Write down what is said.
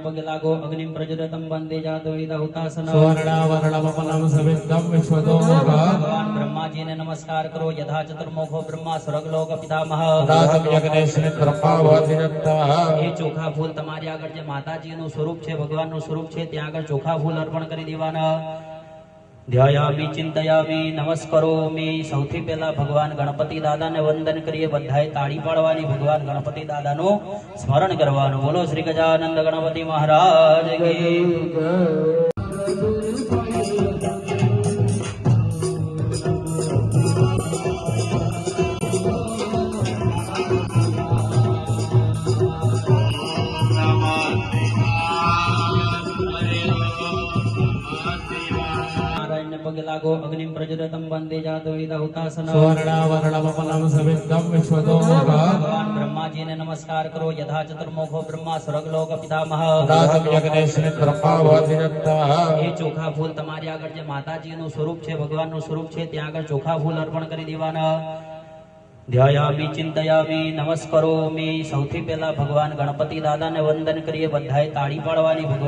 पगे लागो अग्निम प्रज्वलितं वन्दे जातवेद हुतासन सुवर्णावरणमपलं सविद्धं विश्वतोमुखः भगवान ब्रह्मा जी ने नमस्कार करो यथा चतुर्मुखो ब्रह्मा स्वर्गलोक पितामह दातम यज्ञेश्वरी ब्रह्मावधिरत्तः ये चोखा फूल તમારી આગળ જે માતાજીનું સ્વરૂપ છે ભગવાનનું સ્વરૂપ છે ત્યાં આગળ ચોખા ફૂલ અર્પણ કરી દેવાના ધ્યાયામિ ચિંતયામિ નમસ્કરોમિ સૌથી પહેલા ભગવાન ગણપતિ દાદાને વંદન કરીએ બધાએ તાળી પાડવાની ભગવાન ગણપતિ દાદાનું સ્મરણ કરવાનું બોલો શ્રી ગજાનંદ ગણપતિ મહારાજ કી पगे लागो अग्निम प्रज्वलितं वन्दे जातवेद हुतासन सुवर्णावरणमपलं सविद्धं विश्वतोमुखः भगवान ब्रह्मा जी ने नमस्कार करो यथा चतुर्मुखो ब्रह्मा स्वर्गलोक पितामह दातम यज्ञेश्वरी ब्रह्मावधिरत्तः ये चोखा फूल તમારી આગળ જે માતાજીનું સ્વરૂપ છે ભગવાનનું સ્વરૂપ છે ત્યાં આગળ ચોખા ફૂલ અર્પણ કરી દેવાના ધ્યાયામિ ચિંતયામિ નમસ્કરોમિ સૌથી પહેલા ભગવાન ગણપતિ દાદાને વંદન કરીએ બધાએ તાળી પાડવાની ભગવાન